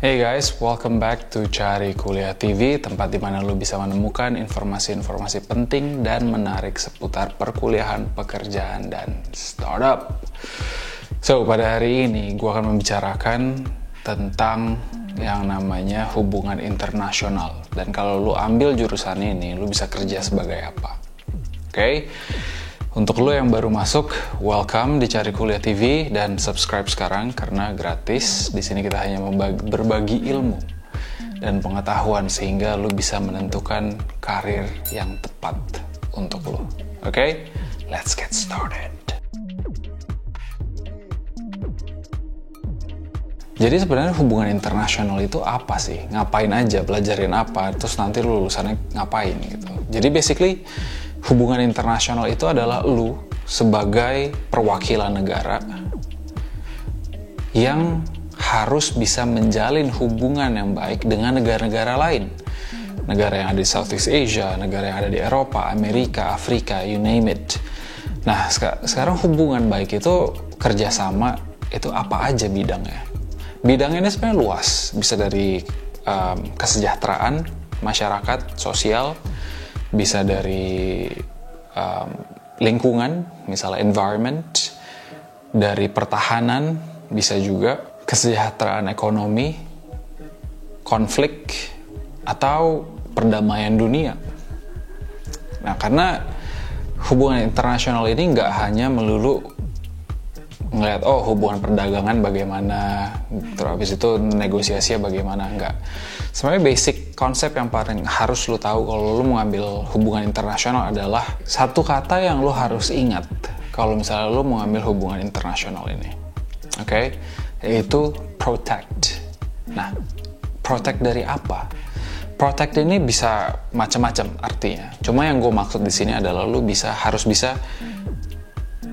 Hey guys, welcome back to Cari Kuliah TV, tempat di mana lu bisa menemukan informasi-informasi penting dan menarik seputar perkuliahan, pekerjaan, dan startup. So, pada hari ini gue akan membicarakan tentang yang namanya hubungan internasional. Dan kalau lu ambil jurusan ini, lu bisa kerja sebagai apa? Oke? Untuk lo yang baru masuk, welcome di Cari Kuliah TV dan subscribe sekarang karena gratis. Di sini kita hanya berbagi ilmu dan pengetahuan sehingga lo bisa menentukan karir yang tepat untuk lo. Oke? Let's get started. Jadi sebenarnya hubungan internasional itu apa sih? Ngapain aja? Pelajarin apa? Terus nanti lo lulusannya ngapain gitu. Jadi basically hubungan internasional itu adalah lu sebagai perwakilan negara yang harus bisa menjalin hubungan yang baik dengan negara-negara lain. Negara yang ada di Southeast Asia, negara yang ada di Eropa, Amerika, Afrika, you name it. Nah, sekarang hubungan baik itu kerjasama itu apa aja bidangnya? Bidangnya ini sebenarnya luas, bisa dari kesejahteraan, masyarakat, sosial, bisa dari lingkungan, misalnya environment, dari pertahanan, bisa juga kesejahteraan ekonomi, konflik, atau perdamaian dunia. Nah, karena hubungan internasional ini nggak hanya melulu ngeliat, hubungan perdagangan bagaimana, terus habis itu negosiasinya bagaimana, enggak. Sebenarnya basic konsep yang paling harus lo tahu kalau lo mau ngambil hubungan internasional adalah satu kata yang lo harus ingat kalau misalnya lo mau ngambil hubungan internasional ini. Oke? Yaitu protect. Nah, protect dari apa? Protect ini bisa macam-macam artinya. Cuma yang gue maksud di sini adalah lo harus bisa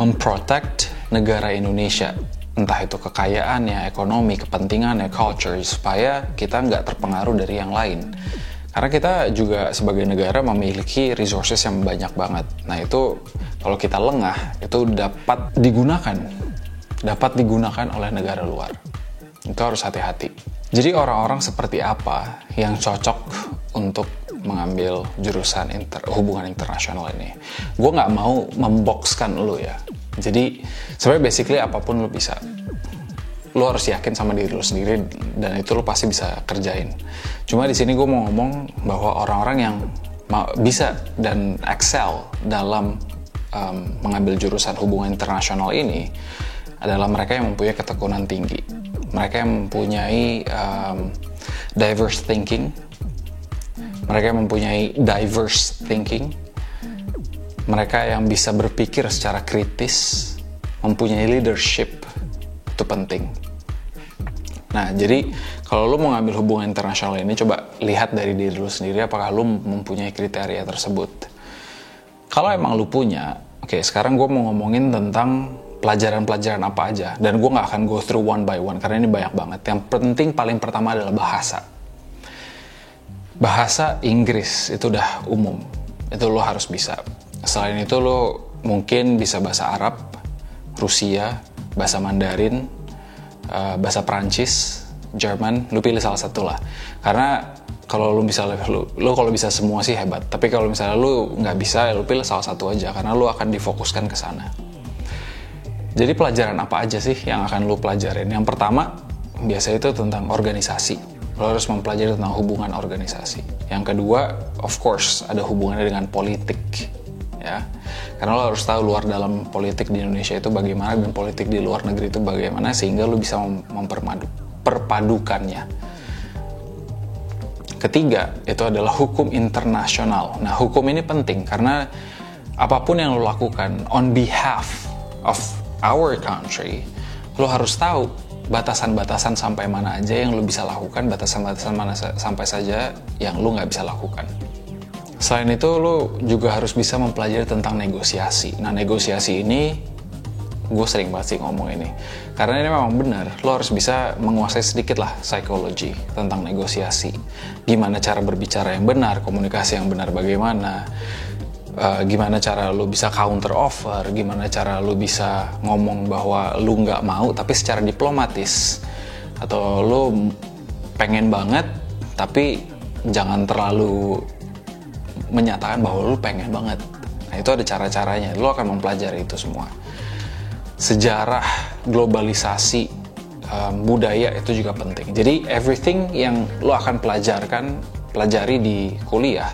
memprotect negara Indonesia, entah itu kekayaannya, ekonomi, kepentingannya, culture, supaya kita nggak terpengaruh dari yang lain. Karena kita juga sebagai negara memiliki resources yang banyak banget. Nah itu kalau kita lengah, itu dapat digunakan oleh negara luar. Itu harus hati-hati. Jadi orang-orang seperti apa yang cocok untuk mengambil jurusan hubungan internasional ini? Gue nggak mau memboxkan lo ya. Jadi sebenarnya basically apapun lo bisa. Lo harus yakin sama diri lo sendiri dan itu lo pasti bisa kerjain. Cuma di sini gue mau ngomong bahwa orang-orang yang bisa dan excel dalam mengambil jurusan hubungan internasional ini adalah mereka yang mempunyai ketekunan tinggi. Mereka yang mempunyai diverse thinking. Mereka yang mempunyai diverse thinking. Mereka yang bisa berpikir secara kritis, mempunyai leadership, itu penting. Nah, jadi kalau lo mau ngambil hubungan internasional ini, coba lihat dari diri lo sendiri apakah lo mempunyai kriteria tersebut. Kalau emang lo punya, oke, sekarang gue mau ngomongin tentang pelajaran-pelajaran apa aja. Dan gue gak akan go through one by one, karena ini banyak banget. Yang penting paling pertama adalah bahasa. Bahasa Inggris, itu udah umum. Itu lo harus bisa. Selain itu lo mungkin bisa bahasa Arab, Rusia, bahasa Mandarin, bahasa Perancis, Jerman, lo pilih salah satu lah. Karena kalau lo kalau bisa semua sih hebat. Tapi kalau misalnya lo nggak bisa, lo pilih salah satu aja karena lo akan difokuskan ke sana. Jadi pelajaran apa aja sih yang akan lo pelajarin? Yang pertama, biasanya itu tentang organisasi. Lo harus mempelajari tentang hubungan organisasi. Yang kedua, of course, ada hubungannya dengan politik. Ya, karena lo harus tahu luar dalam politik di Indonesia itu bagaimana dan politik di luar negeri itu bagaimana sehingga lo bisa memperpadukannya. Ketiga, itu adalah hukum internasional. Nah, hukum ini penting karena apapun yang lo lakukan on behalf of our country, lo harus tahu batasan-batasan sampai mana aja yang lo bisa lakukan, batasan-batasan mana sampai saja yang lo nggak bisa lakukan. Selain itu, lo juga harus bisa mempelajari tentang negosiasi. Nah, negosiasi ini, gue sering banget sih ngomong ini. Karena ini memang benar, lo harus bisa menguasai sedikit lah psikologi tentang negosiasi. Gimana cara berbicara yang benar, komunikasi yang benar bagaimana, gimana cara lo bisa counter offer, gimana cara lo bisa ngomong bahwa lo nggak mau, tapi secara diplomatis. Atau lo pengen banget, tapi jangan terlalu menyatakan bahwa lu pengen banget. Nah, itu ada cara-caranya. Lu akan mempelajari itu semua. Sejarah, globalisasi, budaya itu juga penting. Jadi everything yang lu akan pelajari di kuliah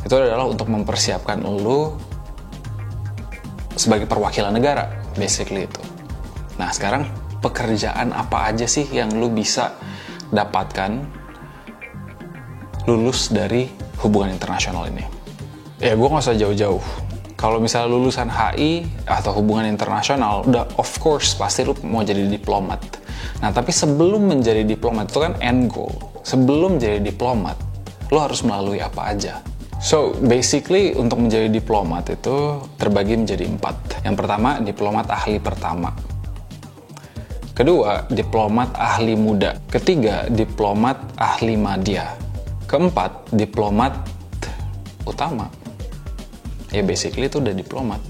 itu adalah untuk mempersiapkan lu sebagai perwakilan negara, basically itu. Nah, sekarang pekerjaan apa aja sih yang lu bisa dapatkan lulus dari hubungan internasional ini? Ya, gue gak usah jauh-jauh. Kalau misalnya lulusan HI atau hubungan internasional, udah of course pasti lu mau jadi diplomat. Nah, tapi sebelum menjadi diplomat, itu kan end goal. Sebelum jadi diplomat, lu harus melalui apa aja? So, basically untuk menjadi diplomat itu terbagi menjadi 4. Yang pertama, diplomat ahli pertama. Kedua, diplomat ahli muda. Ketiga, diplomat ahli madya. Keempat, diplomat utama. Ya basically itu udah diplomat.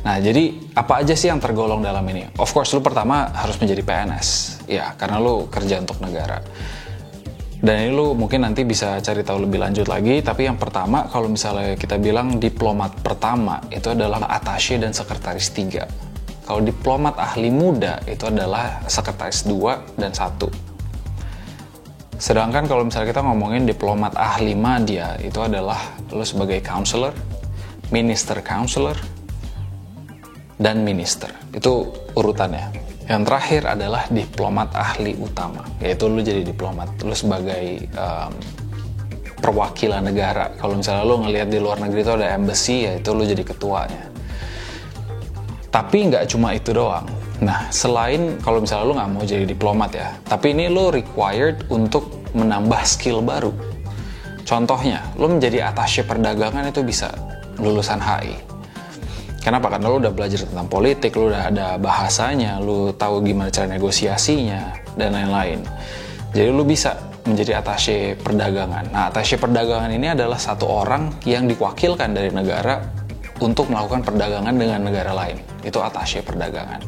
Nah, jadi apa aja sih yang tergolong dalam ini? Of course, lu pertama harus menjadi PNS. Ya, karena lu kerja untuk negara. Dan ini lu mungkin nanti bisa cari tahu lebih lanjut lagi. Tapi yang pertama, kalau misalnya kita bilang diplomat pertama, itu adalah attaché dan sekretaris 3. Kalau diplomat ahli muda, itu adalah sekretaris 2 dan 1. Sedangkan kalau misalnya kita ngomongin diplomat ahli madya, itu adalah lu sebagai counselor, minister counselor, dan minister. Itu urutannya. Yang terakhir adalah diplomat ahli utama, yaitu lu jadi diplomat, lu sebagai perwakilan negara. Kalau misalnya lu ngelihat di luar negeri itu ada embassy, yaitu lu jadi ketuanya. Tapi nggak cuma itu doang. Nah, selain kalau misalnya lu nggak mau jadi diplomat ya, tapi ini lu required untuk menambah skill baru. Contohnya, lu menjadi attaché perdagangan itu bisa lulusan HI. Kenapa? Karena lu udah belajar tentang politik, lu udah ada bahasanya, lu tahu gimana cara negosiasinya, dan lain-lain. Jadi lu bisa menjadi attaché perdagangan. Nah, attaché perdagangan ini adalah satu orang yang diwakilkan dari negara untuk melakukan perdagangan dengan negara lain. Itu attaché perdagangan.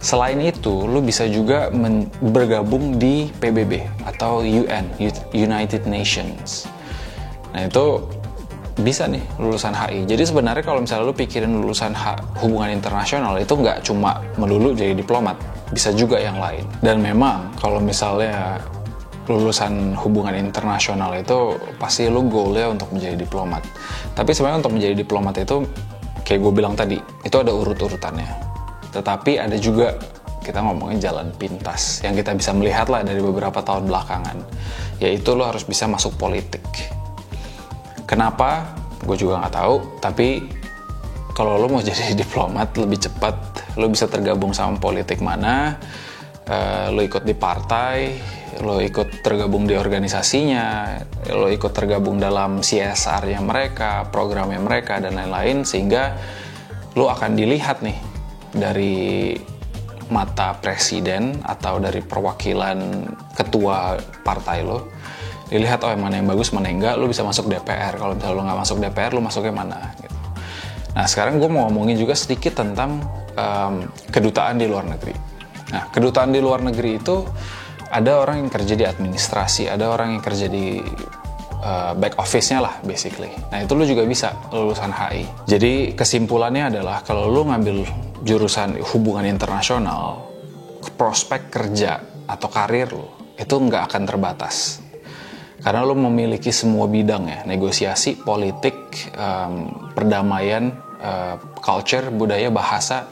Selain itu, lu bisa juga bergabung di PBB atau UN, United Nations. Nah, itu bisa nih lulusan HI. Jadi sebenarnya kalau misalnya lu pikirin lulusan hubungan internasional itu nggak cuma melulu jadi diplomat, bisa juga yang lain. Dan memang kalau misalnya lulusan hubungan internasional itu pasti lu goalnya untuk menjadi diplomat. Tapi sebenarnya untuk menjadi diplomat itu kayak gue bilang tadi, itu ada urut-urutannya. Tetapi ada juga kita ngomongin jalan pintas yang kita bisa melihat lah dari beberapa tahun belakangan, yaitu lu harus bisa masuk politik. Kenapa? Gue juga nggak tahu. Tapi kalau lo mau jadi diplomat lebih cepat, lo bisa tergabung sama politik mana, lo ikut di partai, lo ikut tergabung di organisasinya, lo ikut tergabung dalam CSR-nya mereka, programnya mereka, dan lain-lain, sehingga lo akan dilihat nih dari mata presiden atau dari perwakilan ketua partai lo. Dilihat yang mana yang bagus, mana yang enggak, lu bisa masuk DPR. Kalau misalnya lu nggak masuk DPR, lu masuknya mana gitu. Nah, sekarang gue mau ngomongin juga sedikit tentang kedutaan di luar negeri. Nah, kedutaan di luar negeri itu ada orang yang kerja di administrasi, ada orang yang kerja di back office-nya lah basically. Nah, itu lu juga bisa lulusan HI. Jadi kesimpulannya adalah kalau lu ngambil jurusan hubungan internasional, prospek kerja atau karir lu itu nggak akan terbatas. Karena lo memiliki semua bidang ya, negosiasi, politik, perdamaian, culture, budaya, bahasa.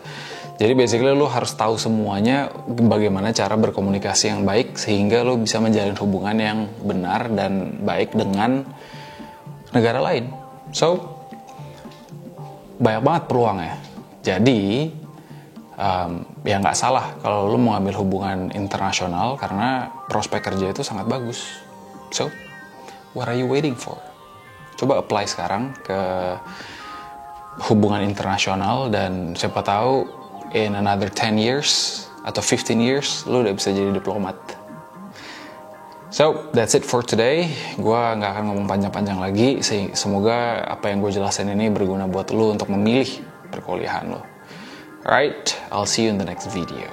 Jadi basically lo harus tahu semuanya bagaimana cara berkomunikasi yang baik sehingga lo bisa menjalin hubungan yang benar dan baik dengan negara lain. So, banyak banget peluangnya. Jadi, ya nggak salah kalau lo mau ambil hubungan internasional karena prospek kerja itu sangat bagus. So, what are you waiting for? Coba apply sekarang ke hubungan internasional dan siapa tahu in another 10 years atau 15 years lu udah bisa jadi diplomat. So, that's it for today. Gua nggak akan ngomong panjang-panjang lagi. Semoga apa yang gue jelasin ini berguna buat lu untuk memilih perkuliahan lu. Alright, I'll see you in the next video.